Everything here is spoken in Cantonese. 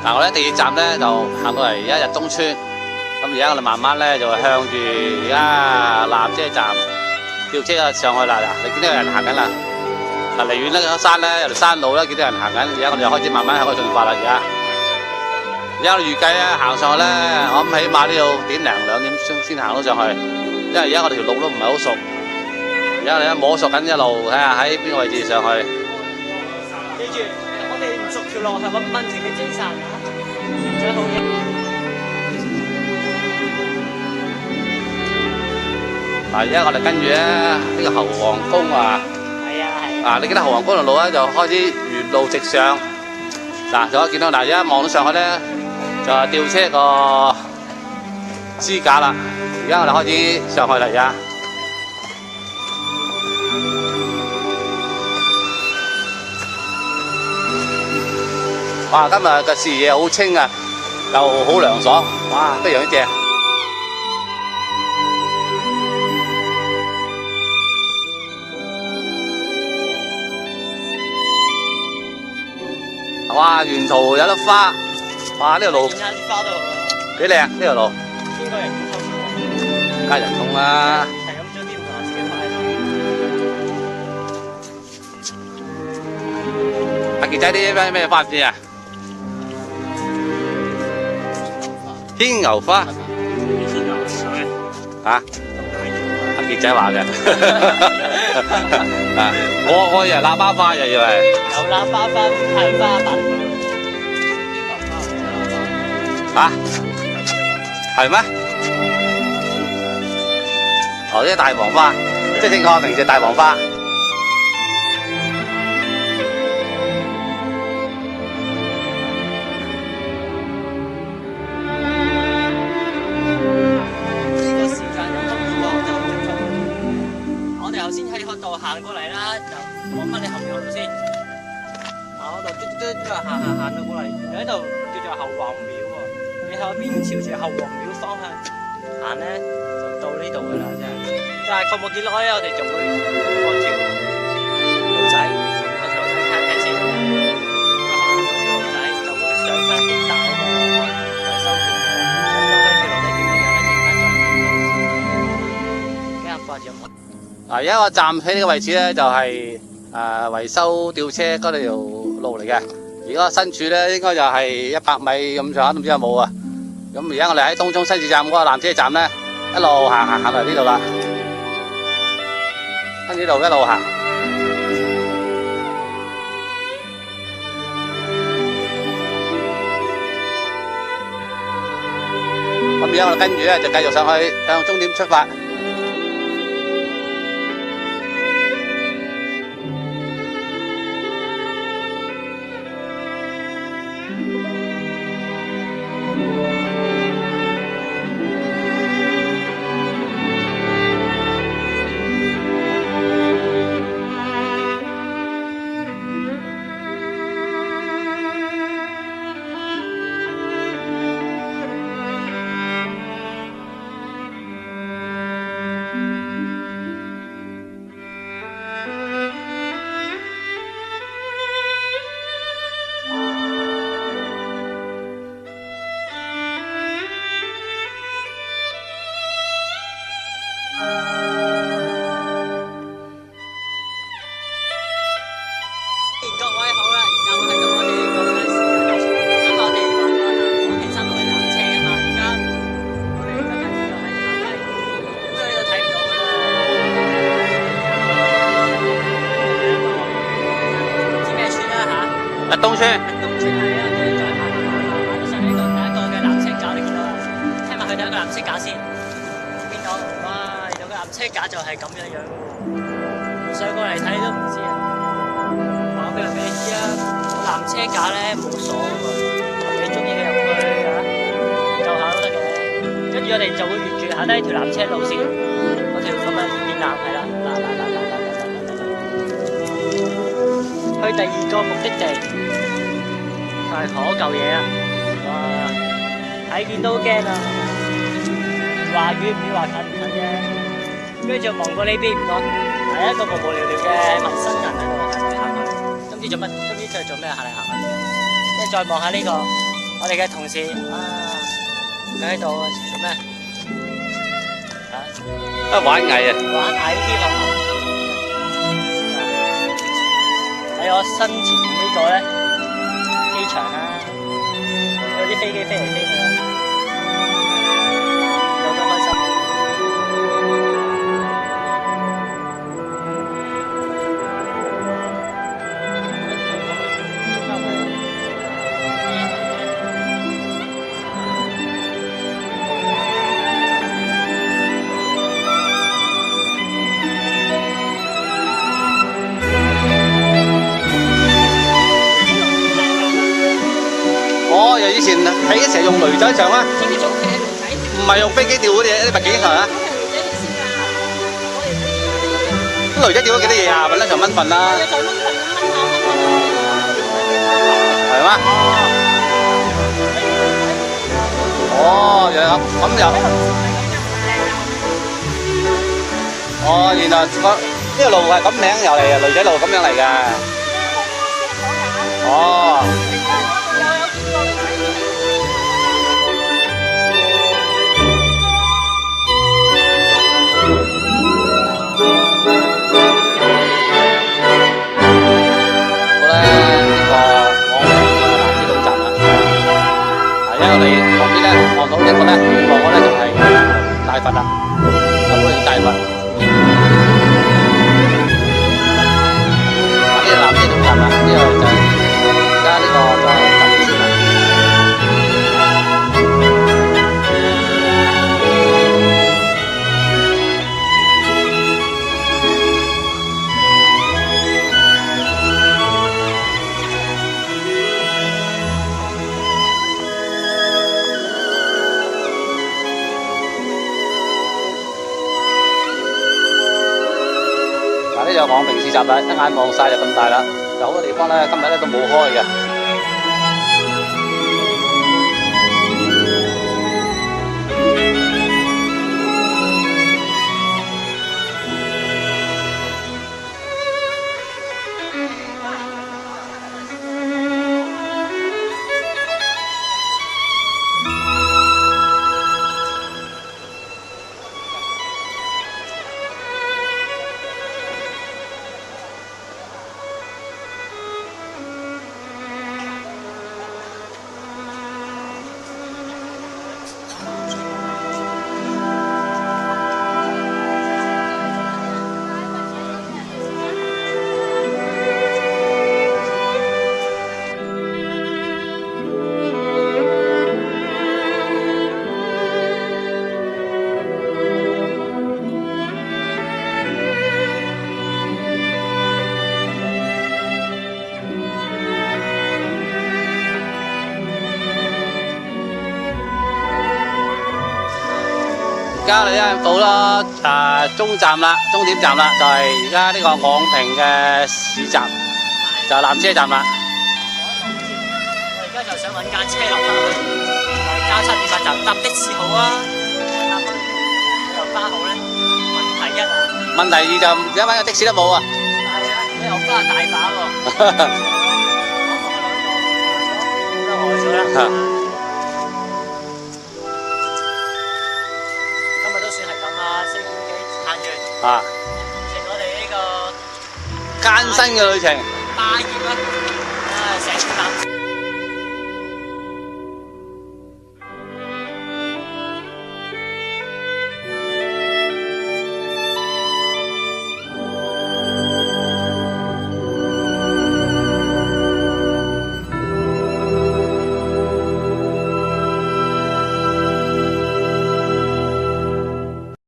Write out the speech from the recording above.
嗱，我哋地鐵站咧就行到嚟而家日東村，咁而家我哋慢慢咧就向住而家纜車站吊車啊上去啦。嗱，你見到有人行緊啦。嗱，離遠咧個山咧有條山路咧，見到人行緊。而家我哋又開始慢慢向佢進發啦。而家我預計咧行上去咧，我諗起碼都要1點2點先行到上去，因為而家我哋條路都唔係好熟。而家我哋摸索緊一路，睇下喺邊個位置上去。記住，我哋唔熟條路係揾問題嘅精神啊！最好嘅。嗱，而家我哋跟住咧呢個侯皇宮啊，係啊，你見到侯皇宮條路咧就開始沿路直上。嗱，就可以見到嗱，而家望到上去咧就係吊車個支架啦。而家我哋開始上去啦，而家。哇！今日嘅視野好清啊，又好涼爽，哇！非常之正。哇！沿途有粒花，哇！呢條路見下啲花都好啊，幾靚，呢條路。邊個人工偷？加人工啦。係咁將啲唔同顏色嘅花。阿傑仔啲咩花唔知啊？天牛花啊！阿傑仔話嘅，我以為喇叭花，又以為有喇叭花、係花瓣。嚇係咩？哦，呢啲大黃花，即係正確名字大黃花。行過嚟啦，就望翻你後面嗰度先。嗰度都行到過嚟，有一度叫做後皇廟喎。你喺邊朝住後皇廟方向行咧，就到呢度噶啦，真係。但係過冇幾耐咧，我哋就會過條路仔，過條路仔睇睇先。路仔就會上翻幾大個維修店嘅，上到去條路仔點樣樣咧，陣間再。幾下掛住有冇？嗱，而家我站喺呢個位置咧，就係維修吊車嗰條路嚟嘅。而家身處咧，應該就係100米咁上下，都唔知有冇啊。咁而家我哋喺東涌新市站嗰個纜車站咧，一路行嚟呢度啦，跟住呢度一路行。咁而家我哋跟住咧就繼續上去向終點出發。各位好啦，又係到我哋講嘅時間。咁我哋話過啦，我哋3路係纜車啊嘛，而家我哋就喺呢度，咁你都睇唔到㗎啦。知咩村啦嚇？日東村。日東村係啊，跟住再行到上呢個第一個嘅纜車架，你見到啦？聽埋佢第一個纜車架先，見到哇，有個纜車架就係咁樣樣喎。上過嚟睇都唔知啊。話俾你知啊，纜車架咧冇鎖喎，你中意入去啊，研究下都得嘅。跟住我哋就會沿住下低條纜車路線，嗰條咁嘅電纜係啦，去第2個目的地，係嗰嚿嘢啊！哇，睇見都驚啊！話遠唔遠，話近唔近啫。跟住就望過呢邊唔多，係一個無無聊聊嘅陌生人喺度行嚟行去。今次做乜？今次出去做咩？行嚟行去。跟住再望下呢個，我哋嘅同事啊，佢喺度做咩？玩藝啊！玩矮啲咯。喺我身前呢個咧，機場啦，有啲飛機飛嚟飛去，有得開心。哦，又以前睇嘅時候用驢仔上啊，唔係用飛機吊嗰啲物件上啊。啲驢仔吊咗幾多嘢啊？搵得上蚊瞓啦。係嗎？哦，又有咁又。哦，原來呢個路係咁名又嚟啊，驢仔路咁樣嚟㗎。哦。你旁邊咧望到一個咧，望嗰咧就係大佛啦，有冇大佛？呢個南車總站啦，呢個就而家呢個就係近村啦。呢就昂坪市集啦，一眼望晒就咁大啦。有好多地方咧，今日咧都冇開嘅。而家你咧到啦終站啦，終點站啦，就係而家呢個昂坪嘅市集，就係纜車站啦。我而家就想揾架車落翻去，交叉點站搭的士好啊，搭遊巴好咧？問題一啊。問題二就而家揾個的士都冇啊。係啊，遊巴大把喎。我望下兩個，都呆咗啦。啊！食我哋呢個艱辛嘅旅程，霸業啊！